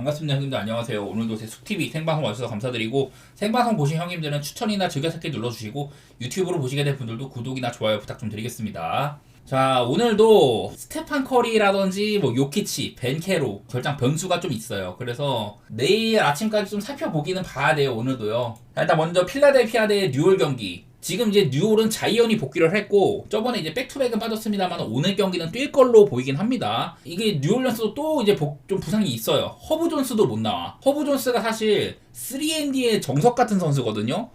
반갑습니다. 형님들 안녕하세요. 오늘도 제 숙TV 생방송 와주셔서 감사드리고, 생방송 보신 형님들은 추천이나 즐겨찾기 눌러주시고, 유튜브로 보시게 된 분들도 구독이나 좋아요 부탁 좀 드리겠습니다. 자, 오늘도 스테판 커리라든지 뭐 요키치, 벤케로 결장 변수가 좀 있어요. 그래서 내일 아침까지 좀 살펴보기는 봐야 돼요. 오늘도요. 자, 일단 먼저 필라델피아 대 뉴올 경기. 지금 이제 뉴올은 자이언이 복귀를 했고, 저번에 이제 백투백은 빠졌습니다만 오늘 경기는 뛸 걸로 보이긴 합니다. 이게 뉴올리언스도 또 이제 좀 부상이 있어요. 허브 존스도 못 나와. 허브 존스가 사실 3&D의 정석 같은 선수거든요.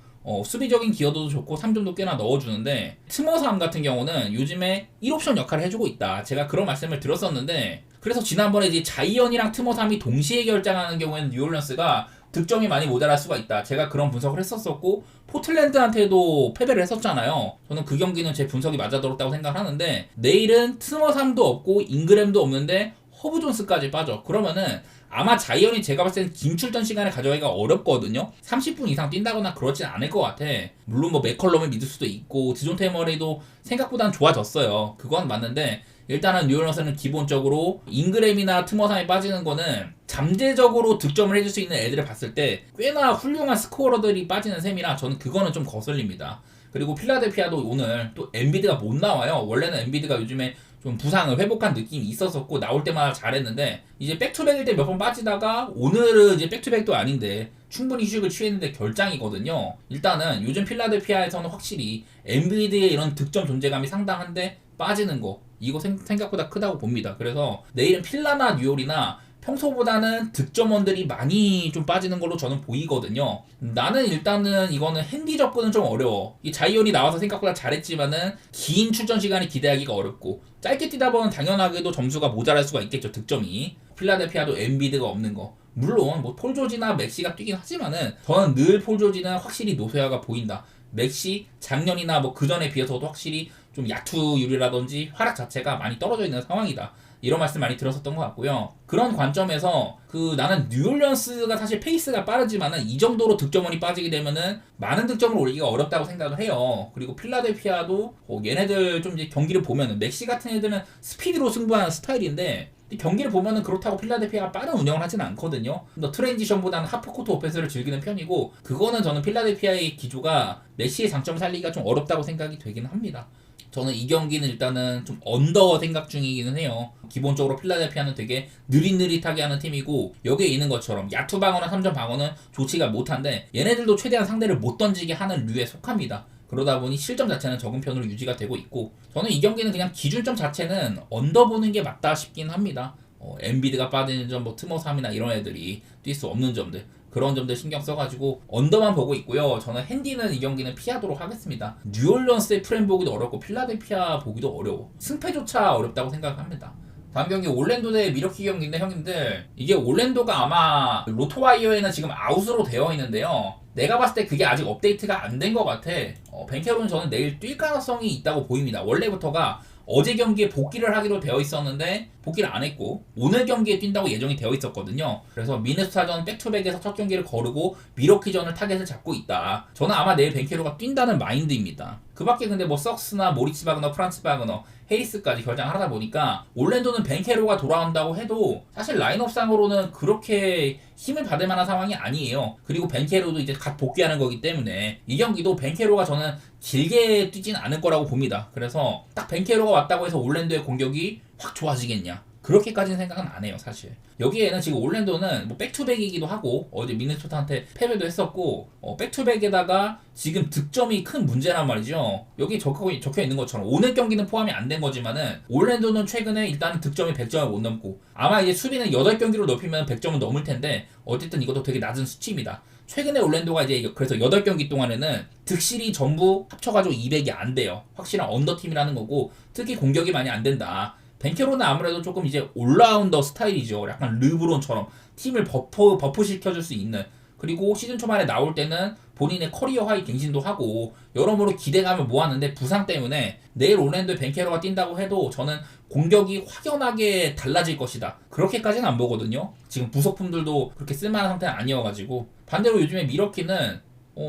수비적인 기여도도 좋고 3점도 꽤나 넣어주는데, 트머삼 같은 경우는 요즘에 1옵션 역할을 해주고 있다. 제가 그런 말씀을 드렸었는데, 그래서 지난번에 이제 자이언이랑 트머삼이 동시에 결장하는 경우에는 뉴올리언스가 득점이 많이 모자랄 수가 있다. 제가 그런 분석을 했었었고, 포틀랜드한테도 패배를 했었잖아요. 저는 그 경기는 제 분석이 맞아들었다고 생각하는데, 내일은 트머삼도 없고 잉그램도 없는데 허브 존스까지 빠져. 그러면은 아마 자이언이 제가 봤을 때는 긴 출전 시간을 가져가기가 어렵거든요. 30분 이상 뛴다거나 그렇진 않을 것 같아. 물론 뭐 맥컬럼을 믿을 수도 있고 디존테 머레이도 생각보다는 좋아졌어요. 그건 맞는데, 일단은 뉴올리언스는 기본적으로 잉그램이나 트머삼이 빠지는 거는 잠재적으로 득점을 해줄 수 있는 애들을 봤을 때 꽤나 훌륭한 스코어러들이 빠지는 셈이라 저는 그거는 좀 거슬립니다. 그리고 필라델피아도 오늘 또 엔비드가 못 나와요. 원래는 엔비드가 요즘에 좀 부상을 회복한 느낌이 있었었고 나올 때마다 잘했는데, 이제 백투백일 때 몇 번 빠지다가 오늘은 이제 백투백도 아닌데 충분히 휴식을 취했는데 결장이거든요. 일단은 요즘 필라델피아에서는 확실히 엔비드의 이런 득점 존재감이 상당한데 빠지는 거, 이거 생각보다 크다고 봅니다. 그래서 내일은 필라나 뉴올이나 평소보다는 득점원들이 많이 좀 빠지는 걸로 저는 보이거든요. 나는 일단은 이거는 핸디 접근은 좀 어려워. 이 자이언이 나와서 생각보다 잘했지만은 긴 출전 시간이 기대하기가 어렵고, 짧게 뛰다 보면 당연하게도 점수가 모자랄 수가 있겠죠. 득점이. 필라델피아도 엔비드가 없는 거. 물론 뭐 폴 조지나 맥시가 뛰긴 하지만은 저는 늘 폴 조지는 확실히 노쇠화가 보인다. 맥시 작년이나 뭐 그전에 비해서도 확실히 좀 야투율이라든지 활약 자체가 많이 떨어져 있는 상황이다. 이런 말씀 많이 들었었던 것 같고요. 그런 관점에서 나는 뉴올리언스가 사실 페이스가 빠르지만은 이 정도로 득점원이 빠지게 되면은 많은 득점을 올리기가 어렵다고 생각을 해요. 그리고 필라델피아도 얘네들 좀 이제 경기를 보면은 맥시 같은 애들은 스피드로 승부하는 스타일인데, 경기를 보면은 그렇다고 필라델피아가 빠른 운영을 하진 않거든요. 더 트랜지션보다는 하프코트 오펜스를 즐기는 편이고, 그거는 저는 필라델피아의 기조가 메시의 장점을 살리기가 좀 어렵다고 생각이 되긴 합니다. 저는 이 경기는 일단은 좀 언더 생각 중이기는 해요. 기본적으로 필라델피아는 되게 느릿느릿하게 하는 팀이고, 여기에 있는 것처럼 야투 방어나 3점 방어는 좋지가 못한데 얘네들도 최대한 상대를 못 던지게 하는 류에 속합니다. 그러다 보니 실점 자체는 적은 편으로 유지가 되고 있고, 저는 이 경기는 그냥 기준점 자체는 언더 보는 게 맞다 싶긴 합니다. 엔비드가 빠지는 점, 뭐 트머삼이나 이런 애들이 뛸 수 없는 점들, 그런 점들 신경 써가지고 언더만 보고 있고요. 저는 핸디는 이 경기는 피하도록 하겠습니다. 뉴올리언스의 프레임 보기도 어렵고 필라델피아 보기도 어려워. 승패조차 어렵다고 생각합니다. 다음 경기 올랜도 대 미러키 경기인데, 형님들 이게 올랜도가 아마 로토와이어에는 지금 아웃으로 되어 있는데요. 내가 봤을 때 그게 아직 업데이트가 안 된 것 같아. 벤케로는 저는 내일 뛸 가능성이 있다고 보입니다. 원래부터가 어제 경기에 복귀를 하기로 되어 있었는데 복귀를 안 했고 오늘 경기에 뛴다고 예정이 되어 있었거든요. 그래서 미네소타전 백투백에서 첫 경기를 거르고 미러키전을 타겟을 잡고 있다. 저는 아마 내일 벤케로가 뛴다는 마인드입니다. 그 밖에 근데 뭐 석스나 모리츠 바그너, 프란츠 바그너, 헤이스까지 결장을 하다 보니까 올랜도는 벤케로가 돌아온다고 해도 사실 라인업상으로는 그렇게 힘을 받을 만한 상황이 아니에요. 그리고 벤케로도 이제 갓 복귀하는 거기 때문에 이 경기도 벤케로가 저는 길게 뛰진 않을 거라고 봅니다. 그래서 딱 벤케로가 왔다고 해서 올랜도의 공격이 확 좋아지겠냐, 그렇게까지는 생각은 안 해요. 사실 여기에는 지금 올랜도는 뭐 백투백이기도 하고 어제 미네소타한테 패배도 했었고, 백투백에다가 지금 득점이 큰 문제란 말이죠. 여기 적혀 있는 것처럼 오늘 경기는 포함이 안 된 거지만은 올랜도는 최근에 일단 득점이 100점을 못 넘고, 아마 이제 수비는 8경기로 높이면 100점은 넘을 텐데 어쨌든 이것도 되게 낮은 수치입니다. 최근에 올랜도가 이제 그래서 8경기 동안에는 득실이 전부 합쳐가지고 200이 안 돼요. 확실한 언더팀이라는 거고, 특히 공격이 많이 안 된다. 벤케로는 아무래도 조금 이제 올라운더 스타일이죠. 약간 르브론처럼 팀을 버프 시켜줄 수 있는, 그리고 시즌 초반에 나올 때는 본인의 커리어 하이 갱신도 하고 여러모로 기대감을 모았는데 부상 때문에 내일 올랜도에 벤케로가 뛴다고 해도 저는 공격이 확연하게 달라질 것이다, 그렇게까지는 안 보거든요. 지금 부속품들도 그렇게 쓸만한 상태는 아니어가지고. 반대로 요즘에 미러키는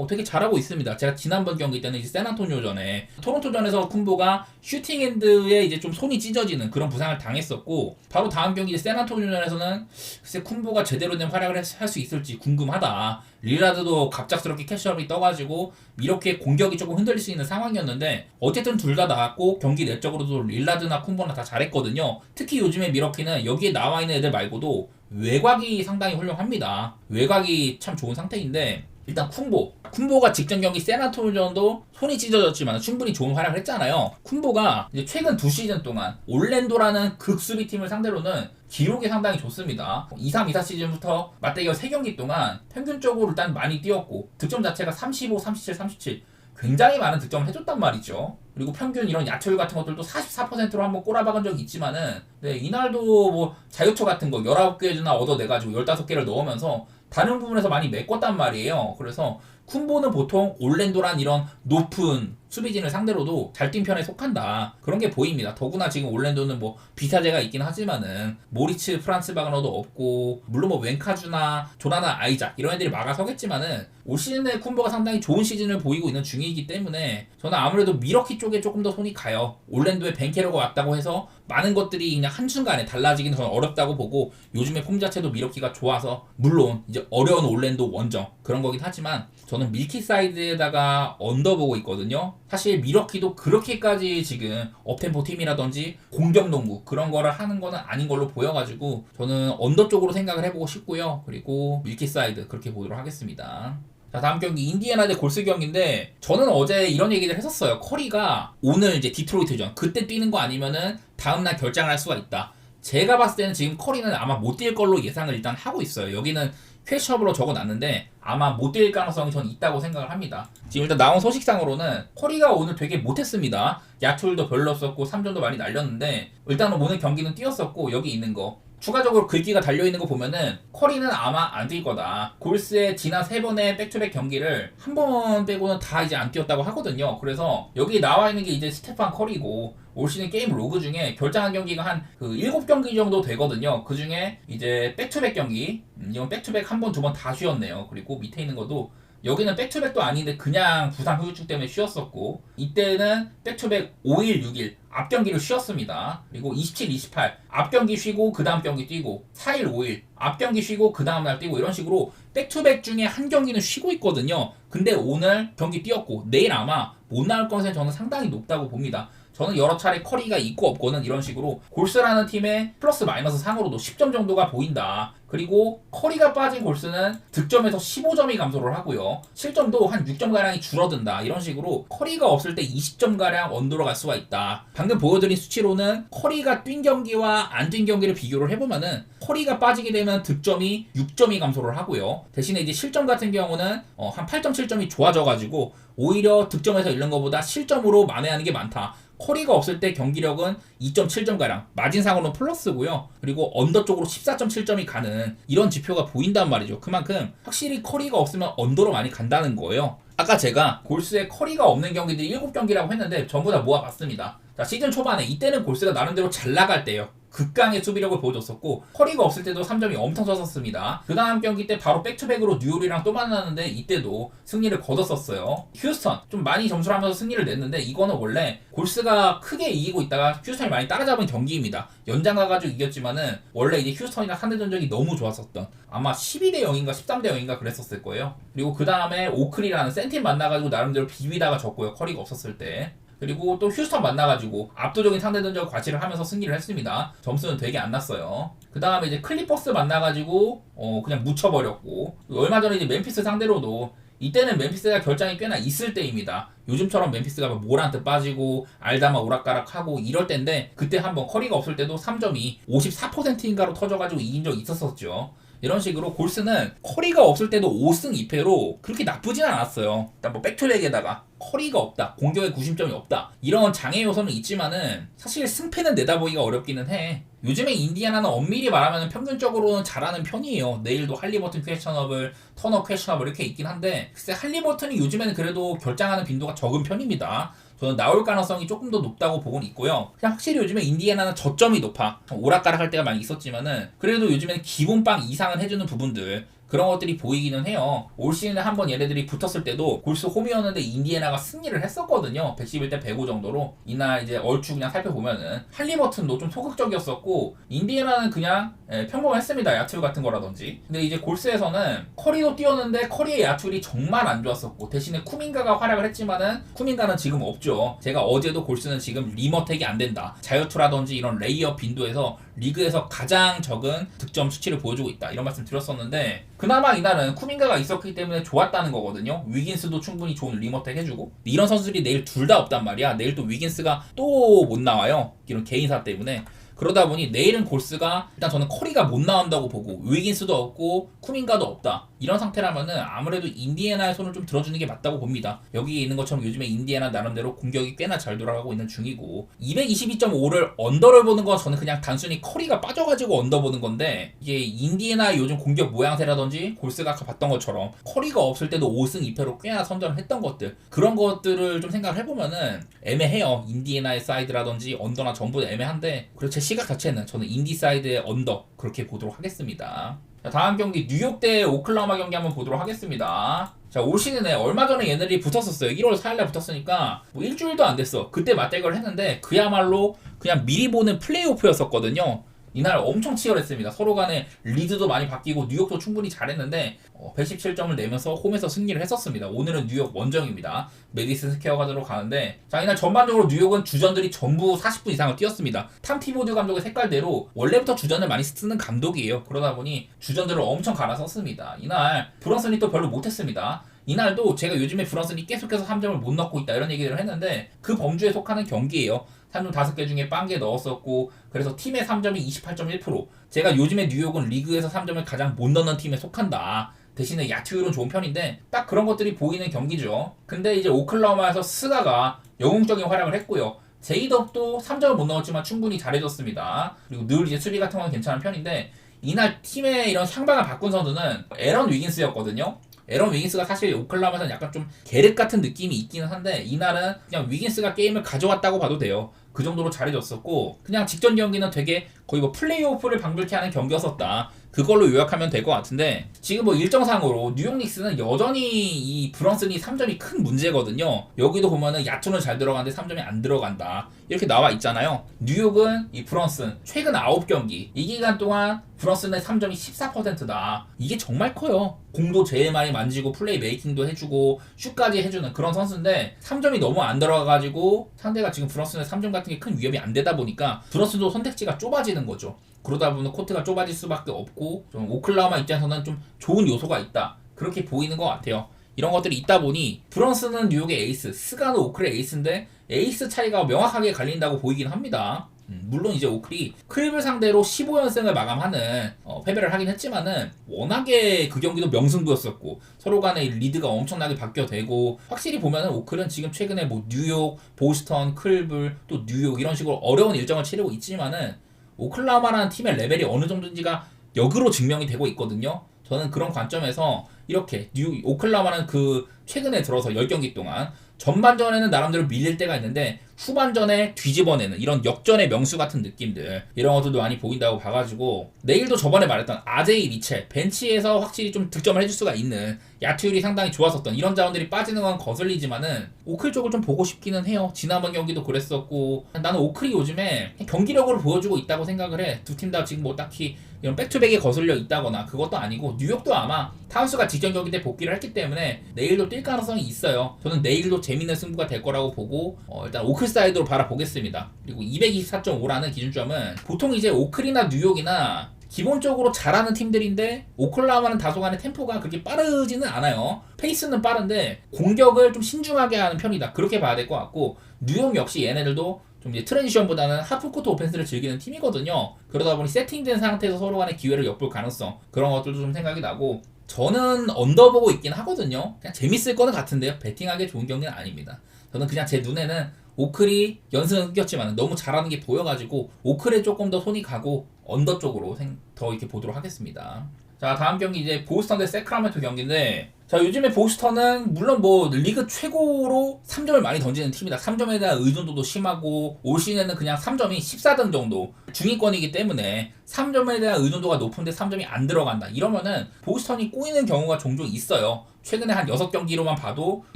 되게 잘하고 있습니다. 제가 지난번 경기 때는 이제 샌안토니오전에 토론토전에서 쿤보가 슈팅핸드에 이제 좀 손이 찢어지는 그런 부상을 당했었고, 바로 다음 경기 이제 샌안토니오전에서는 글쎄 쿤보가 제대로 된 활약을 할 수 있을지 궁금하다. 릴라드도 갑작스럽게 캐시업이 떠가지고 이렇게 공격이 조금 흔들릴 수 있는 상황이었는데, 어쨌든 둘 다 나왔고 경기 내적으로도 릴라드나 쿤보나 다 잘했거든요. 특히 요즘에 미러키는 여기에 나와 있는 애들 말고도 외곽이 상당히 훌륭합니다. 외곽이 참 좋은 상태인데, 일단 쿤보가 직전 경기 샌안토니오전도 손이 찢어졌지만 충분히 좋은 활약을 했잖아요. 쿤보가 이제 최근 2시즌 동안 올랜도라는 극수비팀을 상대로는 기록이 상당히 좋습니다. 23-24 시즌부터 맞대결 3경기 동안 평균적으로 일단 많이 뛰었고, 득점 자체가 35, 37, 37 굉장히 많은 득점을 해줬단 말이죠. 그리고 평균 이런 야투율 같은 것들도 44%로 한번 꼬라박은 적이 있지만은, 네, 이날도 뭐 자유투 같은 거 19개나 얻어내가지고 15개를 넣으면서 다른 부분에서 많이 메꿨단 말이에요. 그래서 쿤보는 보통 올랜도란 이런 높은 수비진을 상대로도 잘 뛴 편에 속한다, 그런 게 보입니다. 더구나 지금 올랜도는 뭐 비사제가 있긴 하지만은 모리츠 프란츠 바그너도 없고, 물론 뭐 웬카주나 조나나 아이작 이런 애들이 막아서겠지만은 올 시즌에 쿤보가 상당히 좋은 시즌을 보이고 있는 중이기 때문에 저는 아무래도 미러키 쪽에 조금 더 손이 가요. 올랜도에 벤케로가 왔다고 해서 많은 것들이 그냥 한순간에 달라지기는 저는 어렵다고 보고, 요즘에 폼 자체도 미러키가 좋아서 물론 이제 어려운 올랜도 원정 그런 거긴 하지만 저는 밀키 사이드에다가 언더 보고 있거든요. 사실 미러키도 그렇게까지 지금 업템포 팀이라든지 공격 농구 그런 거를 하는 거는 아닌 걸로 보여가지고 저는 언더 쪽으로 생각을 해보고 싶고요. 그리고 밀키 사이드 그렇게 보도록 하겠습니다. 자, 다음 경기 인디애나 대 골스 경기인데, 저는 어제 이런 얘기를 했었어요. 커리가 오늘 이제 디트로이트전 그때 뛰는 거 아니면은 다음날 결장을 할 수가 있다. 제가 봤을 때는 지금 커리는 아마 못 뛸 걸로 예상을 일단 하고 있어요. 여기는 퀘셔업으로 적어놨는데 아마 못 뛸 가능성이 저는 있다고 생각을 합니다. 지금 일단 나온 소식상으로는 커리가 오늘 되게 못했습니다. 야투율도 별로 없었고 3점도 많이 날렸는데, 일단은 오늘 경기는 뛰었었고, 여기 있는 거 추가적으로 글귀가 달려있는 거 보면은 커리는 아마 안 뛸 거다. 골스의 지난 3번의 백투백 경기를 한 번 빼고는 다 이제 안 뛰었다고 하거든요. 그래서 여기 나와 있는 게 이제 스테판 커리고, 올 시즌 게임 로그 중에 결장한 경기가 한 7경기 정도 되거든요. 그 중에 이제 백투백 경기, 이건 백투백 한 번, 두 번 다 쉬었네요. 그리고 밑에 있는 것도 여기는 백투백도 아닌데 그냥 부상 후유증 때문에 쉬었었고, 이때는 백투백 5일, 6일 앞경기를 쉬었습니다. 그리고 27, 28 앞경기 쉬고 그 다음 경기 뛰고, 4일, 5일 앞경기 쉬고 그 다음 날 뛰고, 이런 식으로 백투백 중에 한 경기는 쉬고 있거든요. 근데 오늘 경기 뛰었고 내일 아마 못 나올 가능성이 저는 상당히 높다고 봅니다. 저는 여러 차례 커리가 있고 없고는 이런 식으로 골스라는 팀의 플러스 마이너스 상으로도 10점 정도가 보인다. 그리고 커리가 빠진 골스는 득점에서 15점이 감소를 하고요. 실점도 한 6점가량이 줄어든다. 이런 식으로 커리가 없을 때 20점가량 언더로 갈 수가 있다. 방금 보여드린 수치로는 커리가 뛴 경기와 안 뛴 경기를 비교를 해보면은 커리가 빠지게 되면 득점이 6점이 감소를 하고요. 대신에 이제 실점 같은 경우는 한 8.7점이 좋아져가지고 오히려 득점에서 잃는 것보다 실점으로 만회하는 게 많다. 커리가 없을 때 경기력은 2.7점가량, 마진상으로는 플러스고요. 그리고 언더 쪽으로 14.7점이 가는 이런 지표가 보인단 말이죠. 그만큼 확실히 커리가 없으면 언더로 많이 간다는 거예요. 아까 제가 골스에 커리가 없는 경기들이 7경기라고 했는데 전부 다 모아봤습니다. 자, 시즌 초반에 이때는 골스가 나름대로 잘 나갈 때예요. 극강의 수비력을 보여줬었고, 커리가 없을 때도 3점이 엄청 섰었습니다. 그 다음 경기 때 바로 백투백으로 뉴올이랑 또 만났는데 이때도 승리를 거뒀었어요. 휴스턴 좀 많이 점수를 하면서 승리를 냈는데, 이거는 원래 골스가 크게 이기고 있다가 휴스턴이 많이 따라잡은 경기입니다. 연장 가가지고 이겼지만은 원래 이제 휴스턴이랑 상대 전적이 너무 좋았었던, 아마 12대 0인가 13대 0인가 그랬었을 거예요. 그리고 그 다음에 오클이라는 센팀 만나가지고 나름대로 비비다가 졌고요. 커리가 없었을 때. 그리고 또 휴스턴 만나가지고 압도적인 상대 전적 과시를 하면서 승리를 했습니다. 점수는 되게 안 났어요. 그 다음에 이제 클리퍼스 만나가지고 그냥 묻혀버렸고, 얼마 전에 이제 멤피스 상대로도, 이때는 멤피스가 결장이 꽤나 있을 때입니다. 요즘처럼 멤피스가 모란트 빠지고 알다마 오락가락하고 이럴 때인데, 그때 한번 커리가 없을 때도 3점이 54%인가로 터져가지고 이긴 적이 있었었죠. 이런 식으로 골스는 커리가 없을 때도 5승 2패로 그렇게 나쁘진 않았어요. 일단 뭐 백투백에다가 커리가 없다, 공격에 구심점이 없다, 이런 장애 요소는 있지만은 사실 승패는 내다보기가 어렵기는 해. 요즘에 인디애나는 엄밀히 말하면 평균적으로는 잘하는 편이에요. 내일도 할리버튼 퀘스천업을, 터너 퀘스천업을 이렇게 있긴 한데, 글쎄 할리버튼이 요즘에는 그래도 결장하는 빈도가 적은 편입니다. 저는 나올 가능성이 조금 더 높다고 보고는 있고요. 그냥 확실히 요즘에 인디애나는 저점이 높아. 오락가락 할 때가 많이 있었지만은 그래도 요즘에는 기본빵 이상은 해주는 부분들, 그런 것들이 보이기는 해요. 올 시즌에 한번 얘네들이 붙었을 때도 골스 홈이었는데 인디애나가 승리를 했었거든요. 111대 105 정도로. 이날 이제 얼추 그냥 살펴보면은 할리버튼도 좀 소극적이었었고 인디애나는 그냥 평범했습니다. 야투 같은 거라든지. 근데 이제 골스에서는 커리도 뛰었는데 커리의 야투율이 정말 안 좋았었고 대신에 쿠민가가 활약을 했지만은 쿠민가는 지금 없죠. 제가 어제도 골스는 지금 리머텍이 안 된다. 자유투라든지 이런 레이업 빈도에서 리그에서 가장 적은 득점 수치를 보여주고 있다. 이런 말씀 드렸었는데 그나마 이날은 쿠민가가 있었기 때문에 좋았다는 거거든요. 위긴스도 충분히 좋은 리머텍 해주고 이런 선수들이 내일 둘 다 없단 말이야. 내일 또 위긴스가 또 못 나와요. 이런 개인사 때문에. 그러다 보니 내일은 골스가 일단 저는 커리가 못 나온다고 보고 위긴스도 없고 쿠민가도 없다. 이런 상태라면은 아무래도 인디애나의 손을 좀 들어주는 게 맞다고 봅니다. 여기 있는 것처럼 요즘에 인디애나 나름대로 공격이 꽤나 잘 돌아가고 있는 중이고 222.5를 언더를 보는 건 저는 그냥 단순히 커리가 빠져가지고 언더 보는 건데 이게 인디애나의 요즘 공격 모양새라든지 골스가 아까 봤던 것처럼 커리가 없을 때도 5승 2패로 꽤나 선전을 했던 것들 그런 것들을 좀 생각을 해보면은 애매해요. 인디애나의 사이드라든지 언더나 전부 애매한데 그리고 제 시각 자체는 저는 인디 사이드의 언더 그렇게 보도록 하겠습니다. 자, 다음 경기 뉴욕 대 오클라호마 경기 한번 보도록 하겠습니다. 자, 올 시즌에 얼마 전에 얘네들이 붙었었어요. 1월 4일날 붙었으니까 뭐 일주일도 안 됐어. 그때 맞대결을 했는데 그야말로 그냥 미리 보는 플레이오프였었거든요. 이날 엄청 치열했습니다. 서로 간에 리드도 많이 바뀌고 뉴욕도 충분히 잘했는데 117점을 내면서 홈에서 승리를 했었습니다. 오늘은 뉴욕 원정입니다. 메디슨 스퀘어 가드로 가는데 자 이날 전반적으로 뉴욕은 주전들이 전부 40분 이상을 뛰었습니다. 탐 티보드 감독의 색깔대로 원래부터 주전을 많이 쓰는 감독이에요. 그러다 보니 주전들을 엄청 갈아 썼습니다. 이날 브런슨이 또 별로 못했습니다. 이날도 제가 요즘에 브런슨이 계속해서 3점을 못 넣고 있다 이런 얘기를 했는데 그 범주에 속하는 경기예요. 3점 5개 중에 0개 넣었었고 그래서 팀의 3점이 28.1%. 제가 요즘에 뉴욕은 리그에서 3점을 가장 못 넣는 팀에 속한다. 대신에 야투율은 좋은 편인데 딱 그런 것들이 보이는 경기죠. 근데 이제 오클라호마에서 스가가 영웅적인 활약을 했고요. 제이덥도 3점을 못 넣었지만 충분히 잘해줬습니다. 그리고 늘 이제 수비 같은 건 괜찮은 편인데 이날 팀의 이런 향방을 바꾼 선수는 에런 위긴스였거든요. 에런 위긴스가 사실 오클라호마에서는 약간 좀 계륵 같은 느낌이 있기는 한데 이날은 그냥 위긴스가 게임을 가져왔다고 봐도 돼요. 그 정도로 잘해줬었고 그냥 직전 경기는 되게 거의 뭐 플레이오프를 방불케 하는 경기였었다. 그걸로 요약하면 될 것 같은데 지금 뭐 일정상으로 뉴욕 닉스는 여전히 이 브런슨이 3점이 큰 문제거든요. 여기도 보면은 야투는 잘 들어가는데 3점이 안 들어간다. 이렇게 나와 있잖아요. 뉴욕은 이 브런슨 최근 9경기 이 기간 동안 브런슨의 3점이 14%다. 이게 정말 커요. 공도 제일 많이 만지고 플레이 메이킹도 해주고 슛까지 해주는 그런 선수인데 3점이 너무 안 들어가가지고 상대가 지금 브런슨의 3점 같은 게 큰 위협이 안 되다 보니까 브런슨도 선택지가 좁아지는 거죠. 그러다 보면 코트가 좁아질 수밖에 없고 좀 오클라호마 입장에서는 좀 좋은 요소가 있다. 그렇게 보이는 것 같아요. 이런 것들이 있다 보니 브런슨은 뉴욕의 에이스, 스가는 오클의 에이스인데 에이스 차이가 명확하게 갈린다고 보이긴 합니다. 물론 이제 오클이 클립을 상대로 15연승을 마감하는 패배를 하긴 했지만은 워낙에 그 경기도 명승부였었고 서로 간의 리드가 엄청나게 바뀌어대고 확실히 보면은 오클은 지금 최근에 뭐 뉴욕, 보스턴, 클블 또 뉴욕 이런 식으로 어려운 일정을 치르고 있지만은 오클라호마라는 팀의 레벨이 어느 정도인지가 역으로 증명이 되고 있거든요. 저는 그런 관점에서 이렇게 오클라호마는 그 최근에 들어서 10경기 동안 전반전에는 나름대로 밀릴 때가 있는데 후반전에 뒤집어내는 이런 역전의 명수 같은 느낌들 이런 것들도 많이 보인다고 봐가지고 내일도 저번에 말했던 아제이 리첼 벤치에서 확실히 좀 득점을 해줄 수가 있는 야투율이 상당히 좋았었던 이런 자원들이 빠지는 건 거슬리지만은 오클 쪽을 좀 보고 싶기는 해요. 지난번 경기도 그랬었고 나는 오클이 요즘에 경기력으로 보여주고 있다고 생각을 해. 두 팀 다 지금 뭐 딱히 이런 백투백에 거슬려 있다거나 그것도 아니고 뉴욕도 아마 타운스가 직전 경기 때 복귀를 했기 때문에 내일도 뛸 가능성이 있어요. 저는 내일도 재밌는 승부가 될 거라고 보고 일단 오클 사이드로 바라보겠습니다. 그리고 224.5라는 기준점은 보통 이제 오클이나 뉴욕이나 기본적으로 잘하는 팀들인데 오클라호마는 다소간의 템포가 그렇게 빠르지는 않아요. 페이스는 빠른데 공격을 좀 신중하게 하는 편이다. 그렇게 봐야 될 것 같고 뉴욕 역시 얘네들도 좀 이제 트랜지션보다는 하프코트 오펜스를 즐기는 팀이거든요. 그러다 보니 세팅된 상태에서 서로 간의 기회를 엿볼 가능성 그런 것들도 좀 생각이 나고 저는 언더 보고 있긴 하거든요. 그냥 재밌을 거는 같은데요. 배팅하기 좋은 경기는 아닙니다. 저는 그냥 제 눈에는 오클이 연승은 이겼지만 너무 잘하는 게 보여가지고 오클에 조금 더 손이 가고 언더 쪽으로 더 이렇게 보도록 하겠습니다. 자 다음 경기 이제 보스턴 대 세크라멘토 경기인데 자, 요즘에 보스턴은 물론 뭐 리그 최고로 3점을 많이 던지는 팀이다. 3점에 대한 의존도도 심하고 올 시즌에는 그냥 3점이 14등 정도 중위권이기 때문에 3점에 대한 의존도가 높은데 3점이 안 들어간다. 이러면은 보스턴이 꼬이는 경우가 종종 있어요. 최근에 한 6경기로만 봐도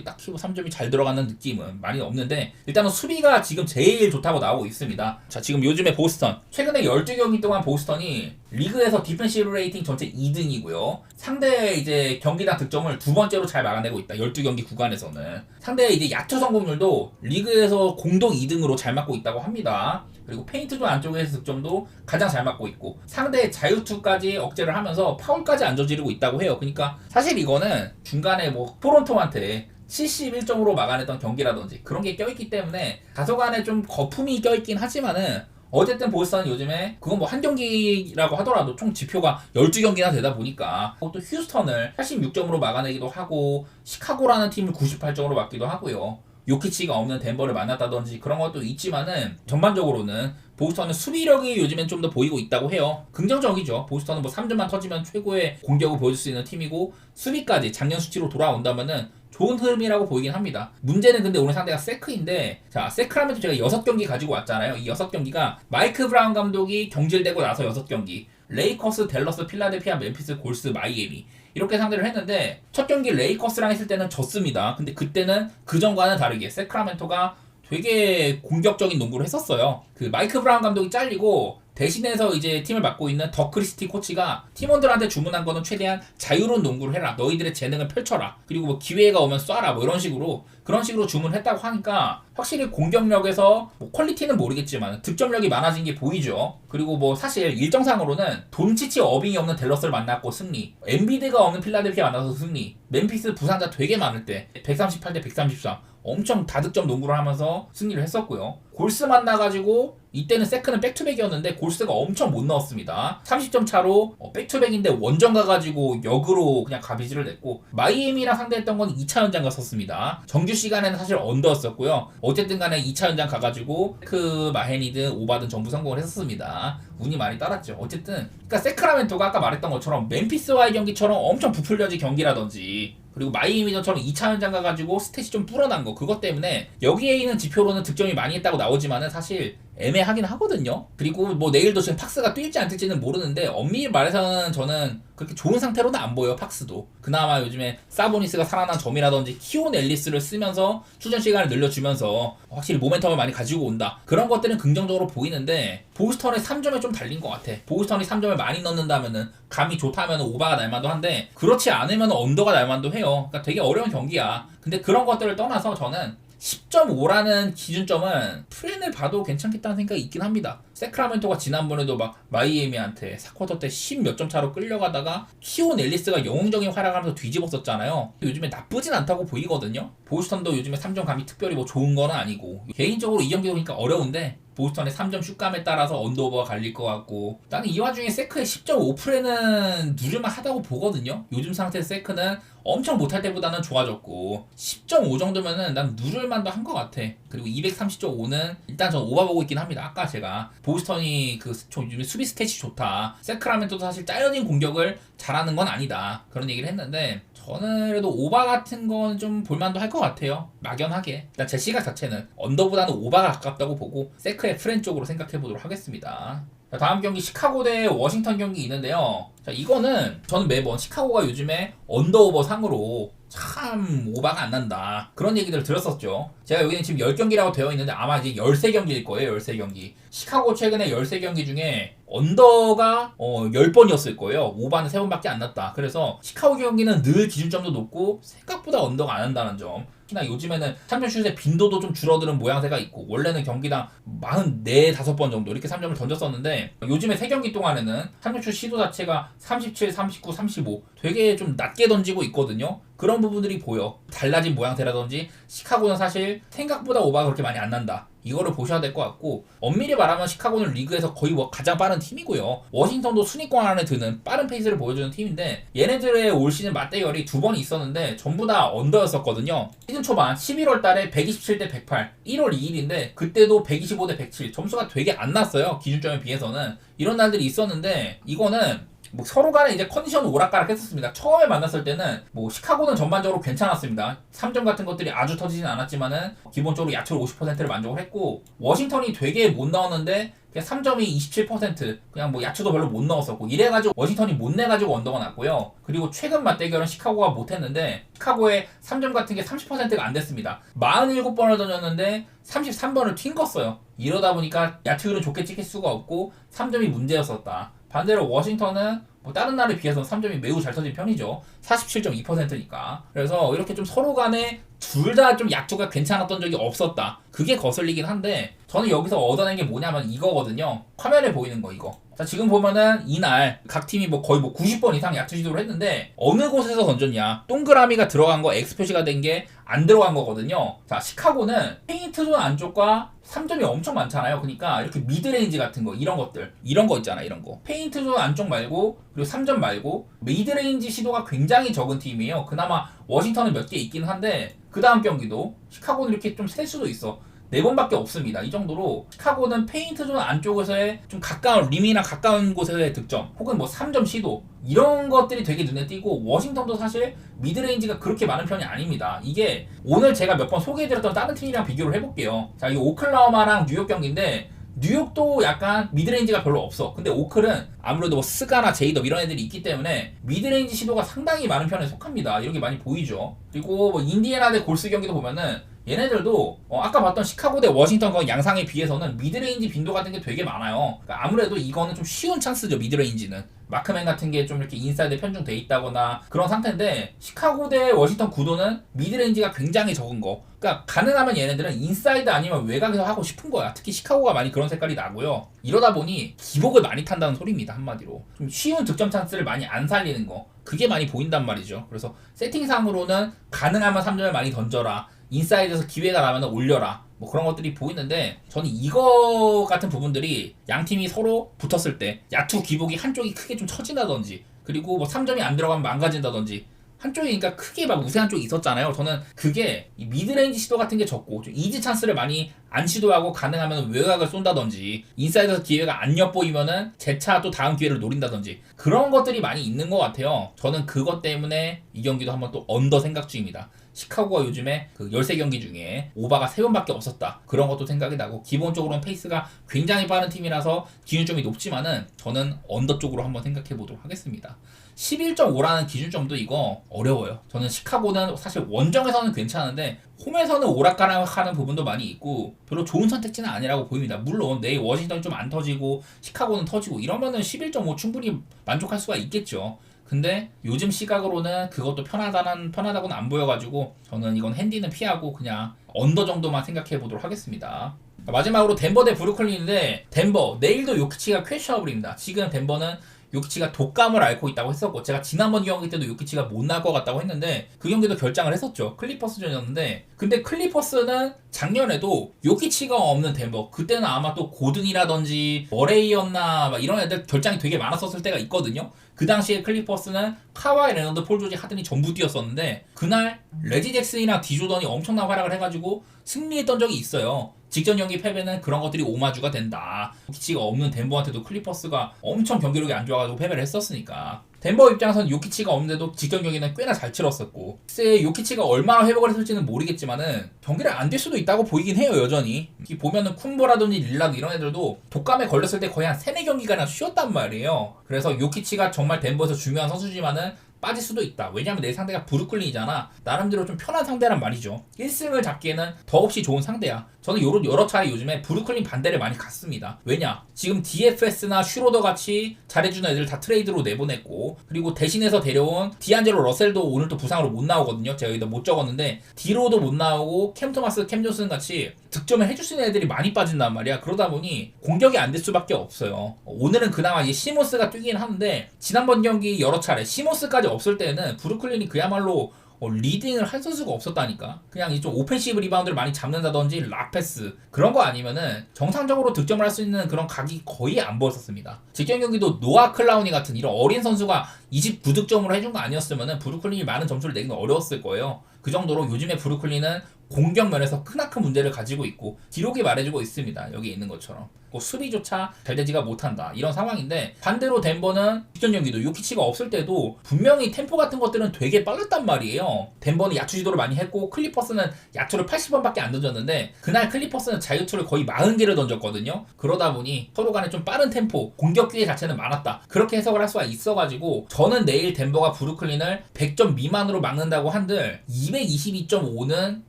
딱히 뭐 3점이 잘 들어가는 느낌은 많이 없는데 일단은 수비가 지금 제일 좋다고 나오고 있습니다. 자, 지금 요즘에 보스턴 최근에 12경기 동안 보스턴이 리그에서 디펜시브 레이팅 전체 2등이고요. 상대 이제 경기당 득점을 두 번째로 잘 막아내고 있다. 12경기 구간에서는. 상대 이제 야투 성공률도 리그에서 공동 2등으로 잘 맞고 있다고 합니다. 그리고 페인트존 안쪽에서 득점도 가장 잘 맞고 있고 상대의 자유투까지 억제를 하면서 파울까지 안 저지르고 있다고 해요. 그러니까 사실 이거는 중간에 뭐 토론토한테 71점으로 막아냈던 경기라든지 그런 게 껴있기 때문에 다소간에 좀 거품이 껴있긴 하지만은 어쨌든 보스턴은 요즘에 그건 뭐 한 경기라고 하더라도 총 지표가 12경기나 되다 보니까 또 휴스턴을 86점으로 막아내기도 하고 시카고라는 팀을 98점으로 막기도 하고요. 요키치가 없는 덴버를 만났다든지 그런 것도 있지만은 전반적으로는 보스턴은 수비력이 요즘엔 좀 더 보이고 있다고 해요. 긍정적이죠. 보스턴은 뭐 3점만 터지면 최고의 공격을 보여줄 수 있는 팀이고 수비까지 작년 수치로 돌아온다면은 좋은 흐름이라고 보이긴 합니다. 문제는 근데 오늘 상대가 세크인데 자, 세크라면 제가 6경기 가지고 왔잖아요. 이 6경기가 마이크 브라운 감독이 경질되고 나서 6경기 레이커스, 댈러스, 필라델피아, 멤피스, 골스, 마이애미 이렇게 상대를 했는데 첫 경기 레이커스랑 했을 때는 졌습니다. 근데 그때는 그전과는 다르게 세크라멘토가 되게 공격적인 농구를 했었어요. 그 마이크 브라운 감독이 잘리고 대신해서 이제 팀을 맡고 있는 더 크리스티 코치가 팀원들한테 주문한 거는 최대한 자유로운 농구를 해라. 너희들의 재능을 펼쳐라. 그리고 뭐 기회가 오면 쏴라. 뭐 이런 식으로 그런 식으로 주문했다고 하니까 확실히 공격력에서 뭐 퀄리티는 모르겠지만 득점력이 많아진 게 보이죠. 그리고 뭐 사실 일정상으로는 돈치치 어빙이 없는 댈러스를 만났고 승리, 엔비드가 없는 필라델피아 만나서 승리, 멤피스 부상자 되게 많을 때 138대 133 엄청 다득점 농구를 하면서 승리를 했었고요. 골스 만나가지고 이때는 세크는 백투백이었는데 골스가 엄청 못 넣었습니다. 30점 차로 백투백인데 원정 가가지고 역으로 그냥 가비지를 냈고 마이애미랑 상대했던 건 2차 연장 갔었습니다. 정규 시간에는 사실 언더였었고요. 어쨌든 간에 2차 연장 가가지고 그 마헤니든 오바든 전부 성공을 했었습니다. 운이 많이 따랐죠. 어쨌든 그러니까 세크라멘토가 아까 말했던 것처럼 멤피스와의 경기처럼 엄청 부풀려진 경기라든지 그리고 마이애미전처럼 2차 연장 가가지고 스탯이 좀 불어난 거 그것 때문에 여기에 있는 지표로는 득점이 많이 했다고 나오지만은 사실 애매하긴 하거든요. 그리고 뭐 내일도 지금 팍스가 뛸지 안 뛸지는 모르는데 엄밀히 말해서는 저는 그렇게 좋은 상태로는 안 보여요. 팍스도 그나마 요즘에 사보니스가 살아난 점이라든지 키온 앨리스를 쓰면서 출전 시간을 늘려주면서 확실히 모멘텀을 많이 가지고 온다. 그런 것들은 긍정적으로 보이는데 보스턴의 3점에 좀 달린 것 같아. 보스턴이 3점을 많이 넣는다면은 감이 좋다면 오바가 날만도 한데 그렇지 않으면 언더가 날만도 해요. 그러니까 되게 어려운 경기야. 근데 그런 것들을 떠나서 저는 10.5라는 기준점은 프렌을 봐도 괜찮겠다는 생각이 있긴 합니다. 세크라멘토가 지난번에도 막 마이애미한테 4쿼터 때 10 몇 점 차로 끌려가다가 키온 앨리스가 영웅적인 활약하면서 뒤집었었잖아요. 요즘에 나쁘진 않다고 보이거든요. 보스턴도 요즘에 3점 감이 특별히 뭐 좋은 건 아니고 개인적으로 이 경기도 보니까 어려운데 보스턴의 3점 슛감에 따라서 언더오버가 갈릴 것 같고 나는 이 와중에 세크의 10.5프레는 누를만 하다고 보거든요. 요즘 상태 세크는 엄청 못할 때보다는 좋아졌고 10.5 정도면은 난 누를만도 한 것 같아. 그리고 230.5는 일단 전 오바 보고 있긴 합니다. 아까 제가 보스턴이 그 요즘 수비 스탯이 좋다. 세크라멘토도 사실 짜여진 공격을 잘하는 건 아니다. 그런 얘기를 했는데 저는 그래도 오바 같은 건 좀 볼만도 할 것 같아요. 막연하게. 일단 제 시각 자체는 언더보다는 오바가 가깝다고 보고 세크의 프렌 쪽으로 생각해 보도록 하겠습니다. 자, 다음 경기 시카고 대 워싱턴 경기 있는데요. 자, 이거는 저는 매번 시카고가 요즘에 언더오버 상으로 참 오바가 안 난다. 그런 얘기들을 들었었죠. 제가 여기는 지금 10경기라고 되어 있는데 아마 이제 13경기일 거예요. 13경기. 시카고 최근에 13경기 중에 언더가 10번이었을 거예요. 오바는 3번밖에 안 났다. 그래서 시카고 경기는 늘 기준점도 높고 생각보다 언더가 안 한다는 점. 특히나 요즘에는 3점 슛의 빈도도 좀 줄어드는 모양새가 있고 원래는 경기당 44, 5번 정도 이렇게 3점을 던졌었는데 요즘에 3경기 동안에는 3점 슛 시도 자체가 37, 39, 35 되게 좀 낮게 던지고 있거든요. 그런 부분들이 보여. 달라진 모양새라든지 시카고는 사실 생각보다 오바가 그렇게 많이 안 난다. 이거를 보셔야 될 것 같고 엄밀히 말하면 시카고는 리그에서 거의 뭐 가장 빠른 팀이고요. 워싱턴도 순위권 안에 드는 빠른 페이스를 보여주는 팀인데 얘네들의 올 시즌 맞대결이 2번이 있었는데 전부 다 언더였었거든요. 시즌 초반 11월 달에 127대 108 1월 2일인데 그때도 125대 107 점수가 되게 안 났어요. 기준점에 비해서는 이런 날들이 있었는데 이거는 뭐 서로 간에 이제 컨디션 오락가락 했었습니다. 처음에 만났을 때는 뭐 시카고는 전반적으로 괜찮았습니다. 3점 같은 것들이 아주 터지진 않았지만은 기본적으로 야투를 50%를 만족을 했고, 워싱턴이 되게 못 나왔는데 그냥 3점이 27%, 그냥 뭐 야투도 별로 못 넣었었고, 이래가지고 워싱턴이 못 내가지고 언더가 났고요. 그리고 최근 맞대결은 시카고가 못했는데 시카고의 3점 같은 게 30%가 안 됐습니다. 47번을 던졌는데 33번을 튕겼어요. 이러다 보니까 야투율은 좋게 찍힐 수가 없고 3점이 문제였었다. 반대로 워싱턴은 뭐 다른 날에 비해서 3점이 매우 잘 터진 편이죠. 47.2%니까. 그래서 이렇게 좀 서로 간에 둘 다 좀 야투가 괜찮았던 적이 없었다. 그게 거슬리긴 한데, 저는 여기서 얻어낸 게 뭐냐면 이거거든요. 화면에 보이는 거 이거. 자, 지금 보면은 이날 각 팀이 뭐 거의 뭐 90번 이상 야투 시도를 했는데 어느 곳에서 던졌냐? 동그라미가 들어간 거 X 표시가 된 게 안 들어간 거거든요. 자, 시카고는 페인트존 안쪽과 3점이 엄청 많잖아요. 그러니까 이렇게 미드레인지 같은 거, 이런 것들, 이런 거 있잖아, 이런 거. 페인트존 안쪽 말고, 그리고 3점 말고 미드레인지 시도가 굉장히 적은 팀이에요. 그나마 워싱턴은 몇 개 있긴 한데 그 다음 경기도 시카고는 이렇게 좀 셀 수도 있어. 4번밖에 없습니다. 이 정도로 시카고는 페인트존 안쪽에서의 좀 가까운 림이나 가까운 곳에서의 득점, 혹은 뭐 3점 시도, 이런 것들이 되게 눈에 띄고, 워싱턴도 사실 미드레인지가 그렇게 많은 편이 아닙니다. 이게 오늘 제가 몇 번 소개해드렸던 다른 팀이랑 비교를 해볼게요. 자, 이 오클라호마랑 뉴욕 경기인데 뉴욕도 약간 미드레인지가 별로 없어. 근데 오클은 아무래도 뭐 스가나 제이덥 이런 애들이 있기 때문에 미드레인지 시도가 상당히 많은 편에 속합니다. 이런 게 많이 보이죠. 그리고 뭐 인디애나 대 골스 경기도 보면은 얘네들도 아까 봤던 시카고 대 워싱턴 거 양상에 비해서는 미드레인지 빈도 같은 게 되게 많아요. 그러니까 아무래도 이거는 좀 쉬운 찬스죠. 미드레인지는 마크맨 같은 게 좀 이렇게 인사이드에 편중돼 있다거나 그런 상태인데, 시카고 대 워싱턴 구도는 미드레인지가 굉장히 적은 거. 그러니까 가능하면 얘네들은 인사이드 아니면 외곽에서 하고 싶은 거야. 특히 시카고가 많이 그런 색깔이 나고요. 이러다 보니 기복을 많이 탄다는 소리입니다. 한마디로 좀 쉬운 득점 찬스를 많이 안 살리는 거, 그게 많이 보인단 말이죠. 그래서 세팅상으로는 가능하면 3점을 많이 던져라, 인사이드에서 기회가 나면 올려라, 뭐 그런 것들이 보이는데, 저는 이거 같은 부분들이 양 팀이 서로 붙었을 때 야투 기복이 한쪽이 크게 좀 처진다든지, 그리고 뭐 3점이 안 들어가면 망가진다든지, 한쪽이니까 크게 막 우세한 쪽이 있었잖아요. 저는 그게 이 미드레인지 시도 같은 게 적고 좀 이지 찬스를 많이 안 시도하고 가능하면 외곽을 쏜다든지, 인사이드에서 기회가 안 엿보이면은 재차 또 다음 기회를 노린다든지, 그런 것들이 많이 있는 것 같아요. 저는 그것 때문에 이 경기도 한번 또 언더 생각 중입니다. 시카고가 요즘에 그 13경기 중에 오바가 3번밖에 없었다. 그런 것도 생각이 나고, 기본적으로는 페이스가 굉장히 빠른 팀이라서 기준점이 높지만은 저는 언더 쪽으로 한번 생각해 보도록 하겠습니다. 11.5라는 기준점도 이거 어려워요. 저는 시카고는 사실 원정에서는 괜찮은데 홈에서는 오락가락하는 부분도 많이 있고 별로 좋은 선택지는 아니라고 보입니다. 물론 내일 워싱턴이 좀 안 터지고 시카고는 터지고 이러면은 11.5 충분히 만족할 수가 있겠죠. 근데 요즘 시각으로는 그것도 편하다고는 안 보여가지고 저는 이건 핸디는 피하고 그냥 언더 정도만 생각해 보도록 하겠습니다. 마지막으로 덴버 대 브루클린인데, 덴버 내일도 요키치가 퀘셔너블입니다. 지금 덴버는 요키치가 독감을 앓고 있다고 했었고, 제가 지난번 경기 때도 요키치가 못 나올 것 같다고 했는데 그 경기도 결장을 했었죠. 클리퍼스전이었는데, 근데 클리퍼스는 작년에도 요키치가 없는 덴버, 그때는 아마 또 고든이라든지 머레이였나 막 이런 애들 결장이 되게 많았었을 때가 있거든요. 그 당시에 클리퍼스는 카와이 레너드, 폴 조지, 하든이 전부 뛰었었는데 그날 레지 잭슨이랑 디조던이 엄청난 활약을 해가지고 승리했던 적이 있어요. 직전 경기 패배는 그런 것들이 오마주가 된다. 요키치가 없는 덴버한테도 클리퍼스가 엄청 경기력이 안 좋아가지고 패배를 했었으니까. 덴버 입장에서는 요키치가 없는데도 직전 경기는 꽤나 잘 치렀었고, 글쎄 요키치가 얼마나 회복을 했을지는 모르겠지만은 경기를 안 될 수도 있다고 보이긴 해요. 여전히 보면은 쿤보라든지 릴라드 이런 애들도 독감에 걸렸을 때 거의 한 3-4경기가나 쉬었단 말이에요. 그래서 요키치가 정말 덴버에서 중요한 선수지만은 빠질 수도 있다. 왜냐면 내 상대가 브루클린이잖아. 나름대로 좀 편한 상대란 말이죠. 1승을 잡기에는 더없이 좋은 상대야. 저는 여러 차례 요즘에 브루클린 반대를 많이 갔습니다. 왜냐? 지금 DFS나 슈로더 같이 잘해주는 애들 다 트레이드로 내보냈고, 그리고 대신해서 데려온 디안젤로 러셀도 오늘 또 부상으로 못 나오거든요. 제가 여기다 못 적었는데 디로도 못 나오고 캠 토마스, 캠 존슨 같이 득점을 해줄 수 있는 애들이 많이 빠진단 말이야. 그러다 보니 공격이 안 될 수밖에 없어요. 오늘은 그나마 이제 시모스가 뛰긴 하는데, 지난번 경기 여러 차례 시모스까지 없을 때는 브루클린이 그야말로 리딩을 할 선수가 없었다니까. 그냥 좀 오펜시브 리바운드를 많이 잡는다든지 락패스 그런 거 아니면은 정상적으로 득점을 할 수 있는 그런 각이 거의 안 보였었습니다. 직전 경기도 노아 클라우니 같은 이런 어린 선수가 29득점으로 해준 거 아니었으면은 브루클린이 많은 점수를 내기는 어려웠을 거예요. 그 정도로 요즘에 브루클린은 공격 면에서 크나큰 문제를 가지고 있고 기록이 말해주고 있습니다. 여기 있는 것처럼. 수비조차 잘 되지가 못한다 이런 상황인데, 반대로 덴버는 직전 경기도 요키치가 없을 때도 분명히 템포 같은 것들은 되게 빨랐단 말이에요. 덴버는 야투 지도를 많이 했고 클리퍼스는 야투를 80번밖에 안 던졌는데, 그날 클리퍼스는 자유투를 거의 40개를 던졌거든요. 그러다 보니 서로 간에 좀 빠른 템포, 공격 기회 자체는 많았다, 그렇게 해석을 할 수가 있어가지고 저는 내일 덴버가 브루클린을 100점 미만으로 막는다고 한들 222.5는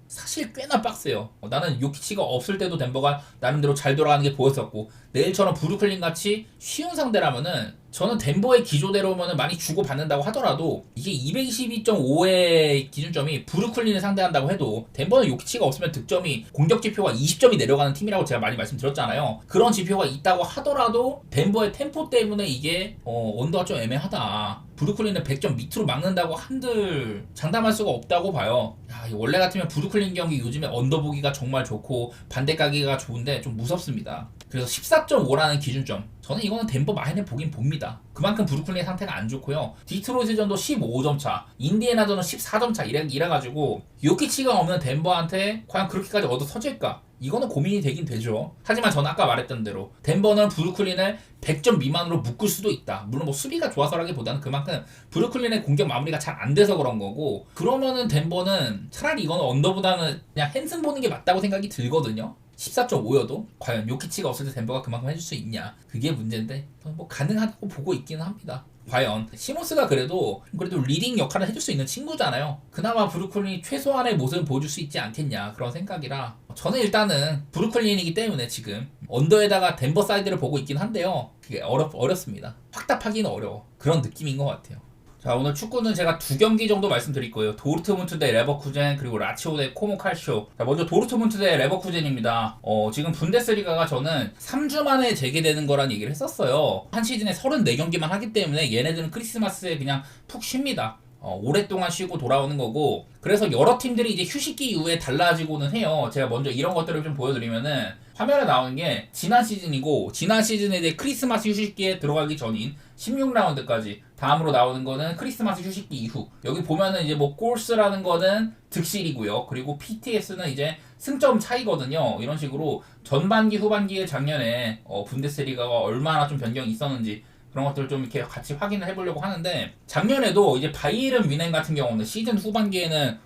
사실 꽤나 빡세요. 나는 요키치가 없을 때도 덴버가 나름대로 잘 돌아가는 게 보였었고, 내일처럼 브루클린 같이 쉬운 상대라면은 저는 덴버의 기조대로면은 많이 주고받는다고 하더라도, 이게 222.5의 기준점이 브루클린을 상대한다고 해도 덴버는 요키치가 없으면 득점이, 공격 지표가 20점이 내려가는 팀이라고 제가 많이 말씀드렸잖아요. 그런 지표가 있다고 하더라도 덴버의 템포 때문에 이게 언더가 좀 애매하다, 브루클린을 100점 밑으로 막는다고 한들 장담할 수가 없다고 봐요. 야, 원래 같으면 브루클린 경기 요즘에 언더 보기가 정말 좋고 반대 가기가 좋은데 좀 무섭습니다. 그래서 14.5라는 기준점, 저는 이거는 덴버 마인에 보긴 봅니다. 그만큼 브루클린의 상태가 안 좋고요. 디트로이트전도 15점 차, 인디애나전은 14점 차 이래가지고 요키치가 없는 덴버한테 과연 그렇게까지 얻어서질까? 이거는 고민이 되긴 되죠. 하지만 저는 아까 말했던 대로 덴버는 브루클린을 100점 미만으로 묶을 수도 있다. 물론 수비가 좋아서라기보다는 그만큼 브루클린의 공격 마무리가 잘 안 돼서 그런 거고, 그러면은 덴버는 차라리 이거는 언더보다는 그냥 핸승 보는 게 맞다고 생각이 들거든요. 14.5여도 과연 요키치가 없을 때 덴버가 그만큼 해줄 수 있냐, 그게 문제인데 가능하다고 보고 있기는 합니다. 과연 시몬스가 그래도 리딩 역할을 해줄 수 있는 친구잖아요. 그나마 브루클린이 최소한의 모습을 보여줄 수 있지 않겠냐, 그런 생각이라 저는 일단은 브루클린이기 때문에 지금 언더에다가 덴버 사이드를 보고 있긴 한데요, 그게 어렵습니다. 확답하기는 어려워, 그런 느낌인 것 같아요. 자, 오늘 축구는 제가 2경기 정도 말씀드릴 거예요. 도르트문트 대 레버쿠젠, 그리고 라치오 대 코모 칼쇼. 자, 먼저 도르트문트 대 레버쿠젠입니다. 지금 분데스리가가 저는 3주 만에 재개되는 거란 얘기를 했었어요. 한 시즌에 34경기만 하기 때문에 얘네들은 크리스마스에 그냥 푹 쉽니다. 오랫동안 쉬고 돌아오는 거고, 그래서 여러 팀들이 이제 휴식기 이후에 달라지고는 해요. 제가 먼저 이런 것들을 좀 보여드리면은, 화면에 나오는 게 지난 시즌이고, 지난 시즌에 이제 크리스마스 휴식기에 들어가기 전인 16라운드까지, 다음으로 나오는 거는 크리스마스 휴식기 이후. 여기 보면은 이제 골스라는 거는 득실이고요. 그리고 PTS는 이제 승점 차이거든요. 이런 식으로 전반기, 후반기에 작년에 분데스리가가 얼마나 좀 변경이 있었는지, 그런 것들을 좀 이렇게 같이 확인을 해보려고 하는데, 작년에도 이제 바이에른 뮌헨 같은 경우는 시즌 후반기에는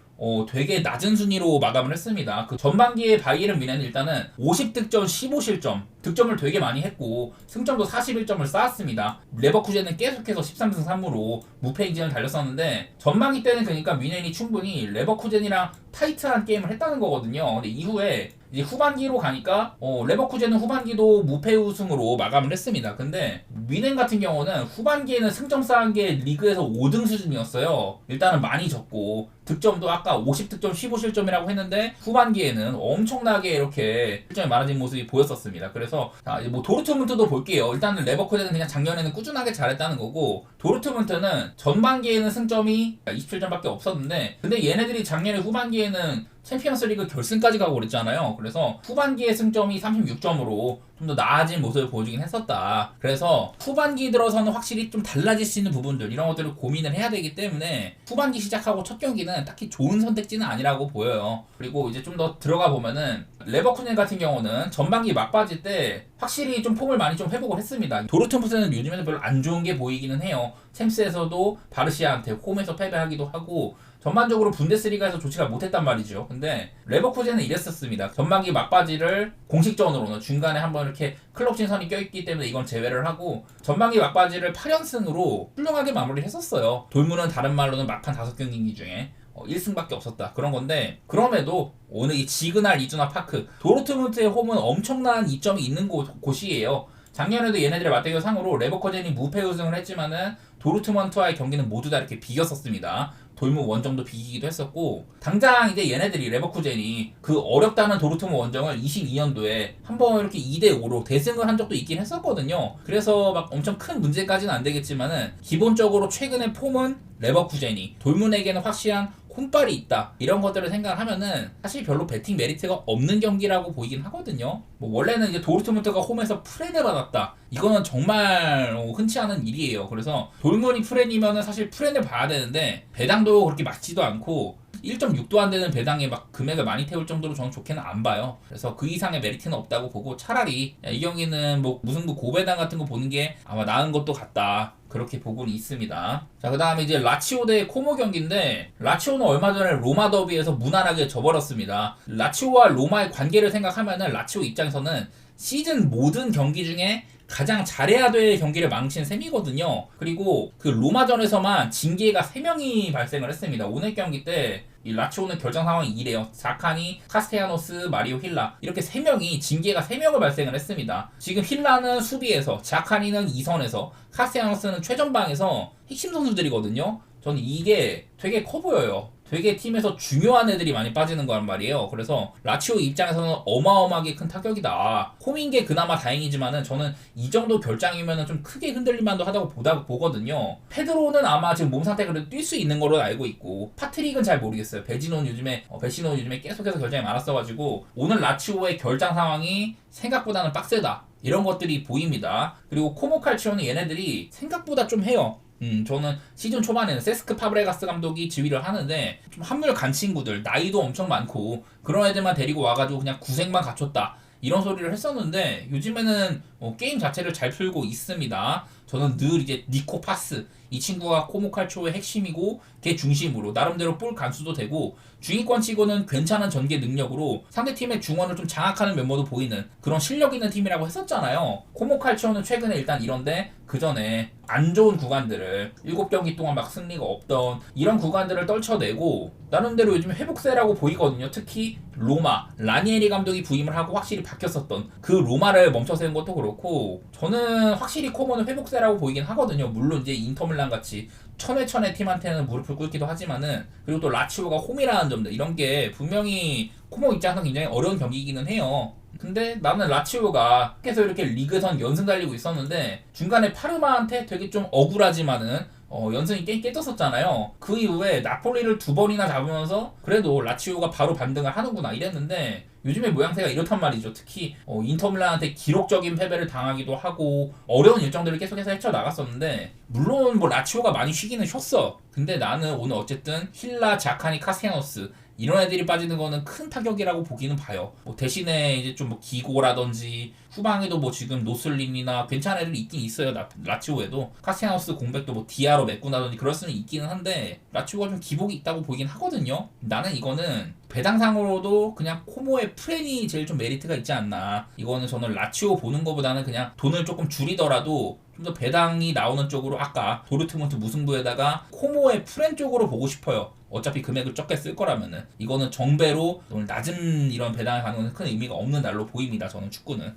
되게 낮은 순위로 마감을 했습니다. 그 전반기에 바이에른 뮌헨은 일단은 50득점 15실점, 득점을 되게 많이 했고 승점도 41점을 쌓았습니다. 레버쿠젠은 계속해서 13승 3무로 무패 행진을 달렸었는데, 전반기 때는 그러니까 뮌헨이 충분히 레버쿠젠이랑 타이트한 게임을 했다는 거거든요. 근데 이후에 이제 후반기로 가니까 레버쿠젠은 후반기도 무패 우승으로 마감을 했습니다. 근데 뮌헨 같은 경우는 후반기에는 승점 쌓은 게 리그에서 5등 수준이었어요. 일단은 많이 적고, 득점도 아까 50득점 15실점이라고 했는데 후반기에는 엄청나게 이렇게 실점이 많아진 모습이 보였었습니다. 그래서 이제 도르트문트도 볼게요. 일단은 레버쿠젠은 그냥 작년에는 꾸준하게 잘했다는 거고, 도르트문트는 전반기에는 승점이 27점밖에 없었는데, 근데 얘네들이 작년에 후반기에는 챔피언스 리그 결승까지 가고 그랬잖아요. 그래서 후반기의 승점이 36점으로 좀 더 나아진 모습을 보여주긴 했었다. 그래서 후반기 들어서는 확실히 좀 달라질 수 있는 부분들, 이런 것들을 고민을 해야 되기 때문에 후반기 시작하고 첫 경기는 딱히 좋은 선택지는 아니라고 보여요. 그리고 이제 좀 더 들어가 보면은 레버쿠젠 같은 경우는 전반기 막바지 때 확실히 좀 폼을 많이 좀 회복을 했습니다. 도르트문트는 요즘에는 별로 안 좋은 게 보이기는 해요. 챔스에서도 바르시아한테 홈에서 패배하기도 하고, 전반적으로 분데스리가에서 좋지가 못했단 말이죠. 근데 레버쿠젠은 이랬었습니다. 전반기 막바지를 공식전으로는 중간에 한번 이렇게 클럽 신선이 껴있기 때문에 이건 제외를 하고, 전반기 막바지를 8연승으로 훌륭하게 마무리를 했었어요. 돌무는 다른 말로는 막판 5경기 중에 1승밖에 없었다, 그런 건데, 그럼에도 오늘 이 지그날 이두나 파크, 도르트문트의 홈은 엄청난 이점이 있는 곳이에요. 작년에도 얘네들의 맞대결 상으로 레버쿠젠이 무패 우승을 했지만은 도르트문트와의 경기는 모두 다 이렇게 비겼었습니다. 돌무 원정도 비기기도 했었고, 당장 이제 얘네들이 레버쿠젠이 그 어렵다는 도르트문 원정을 22년도에 한번 이렇게 2대5로 대승을 한 적도 있긴 했었거든요. 그래서 막 엄청 큰 문제까지는 안 되겠지만은 기본적으로 최근의 폼은 레버쿠젠이, 돌문에게는 확실한 홈빨이 있다, 이런 것들을 생각하면은 사실 별로 배팅 메리트가 없는 경기라고 보이긴 하거든요. 뭐 원래는 이제 도르트문트가 홈에서 프렌을 받았다. 이거는 정말 흔치 않은 일이에요. 그래서 돌문이 프렌이면은 사실 프렌을 봐야 되는데 배당도 그렇게 맞지도 않고 1.6도 안 되는 배당에 막 금액을 많이 태울 정도로 저는 좋게는 안 봐요. 그래서 그 이상의 메리트는 없다고 보고 차라리 이 경기는 뭐 무승부 고배당 같은 거 보는 게 아마 나은 것도 같다. 그렇게 보고는 있습니다. 자, 그 다음에 이제 라치오 대 코모 경기인데, 라치오는 얼마 전에 로마 더비에서 무난하게 져버렸습니다. 라치오와 로마의 관계를 생각하면은 라치오 입장에서는 시즌 모든 경기 중에 가장 잘해야 될 경기를 망친 셈이거든요. 그리고 그 로마전에서만 징계가 3명이 발생을 했습니다. 오늘 경기 때 이 라치오는 결정 상황이 이래요. 자카니, 카스테야노스, 마리오 힐라 이렇게 3명이 징계가 3명을 발생을 했습니다. 지금 힐라는 수비에서, 자카니는 2선에서, 카스테야노스는 최전방에서 핵심 선수들이거든요. 저는 이게 되게 커 보여요. 되게 팀에서 중요한 애들이 많이 빠지는 거란 말이에요. 그래서 라치오 입장에서는 어마어마하게 큰 타격이다. 홈인 게 그나마 다행이지만은 저는 이 정도 결장이면은 좀 크게 흔들릴만도 하다고 보거든요. 페드로는 아마 지금 몸 상태 그래도 뛸 수 있는 걸로 알고 있고, 파트릭은 잘 모르겠어요. 베시노는 요즘에 계속해서 결장이 많았어가지고 오늘 라치오의 결장 상황이 생각보다는 빡세다. 이런 것들이 보입니다. 그리고 코모칼치오는 얘네들이 생각보다 좀 해요. 저는 시즌 초반에는 세스크 파브레가스 감독이 지휘를 하는데 좀 한물 간 친구들, 나이도 엄청 많고 그런 애들만 데리고 와가지고 그냥 구색만 갖췄다 이런 소리를 했었는데, 요즘에는 게임 자체를 잘 풀고 있습니다. 저는 늘 이제 니코 파스 이 친구가 코모칼초의 핵심이고 걔 중심으로 나름대로 볼 간수도 되고 중위권 치고는 괜찮은 전개 능력으로 상대팀의 중원을 좀 장악하는 면모도 보이는 그런 실력 있는 팀이라고 했었잖아요. 코모칼초는 최근에 일단 이런데 그 전에 안 좋은 구간들을 7경기 동안 막 승리가 없던 이런 구간들을 떨쳐내고 나름대로 요즘 회복세라고 보이거든요. 특히 로마, 라니에리 감독이 부임을 하고 확실히 바뀌었었던 그 로마를 멈춰세운 것도 그렇고 저는 확실히 코모는 회복세라고 보이긴 하거든요. 물론 이제 인터밀란 같이 천회 팀한테는 무릎을 꿇기도 하지만은, 그리고 또 라치오가 홈이라는 점들 이런 게 분명히 코모 입장에서 굉장히 어려운 경기이기는 해요. 근데 나는 라치오가 계속 이렇게 리그선 연승 달리고 있었는데 중간에 파르마한테 되게 좀 억울하지만은 연승이 깨졌었잖아요. 그 이후에 나폴리를 2번이나 잡으면서 그래도 라치오가 바로 반등을 하는구나 이랬는데 요즘의 모양새가 이렇단 말이죠. 특히 인터밀란한테 기록적인 패배를 당하기도 하고 어려운 일정들을 계속해서 헤쳐나갔었는데, 물론 뭐 라치오가 많이 쉬기는 쉬었어. 근데 나는 오늘 어쨌든 힐라, 자카니, 카스티아노스 이런 애들이 빠지는 거는 큰 타격이라고 보기는 봐요. 뭐 대신에 이제 좀 뭐 기고라든지 후방에도 뭐 지금 노슬린이나 괜찮은 애들이 있긴 있어요. 라치오에도 카스티아노스 공백도 뭐 디아로 메꾸나든지 그럴 수는 있기는 한데 라치오가 좀 기복이 있다고 보이긴 하거든요. 나는 이거는 배당상으로도 그냥 코모의 프렌이 제일 좀 메리트가 있지 않나. 이거는 저는 라치오 보는 것보다는 그냥 돈을 조금 줄이더라도 좀 더 배당이 나오는 쪽으로 아까 도르트문트 무승부에다가 코모의 프렌 쪽으로 보고 싶어요. 어차피 금액을 적게 쓸 거라면은 이거는 정배로 오늘 낮은 이런 배당을 가는 건 큰 의미가 없는 날로 보입니다. 저는 축구는.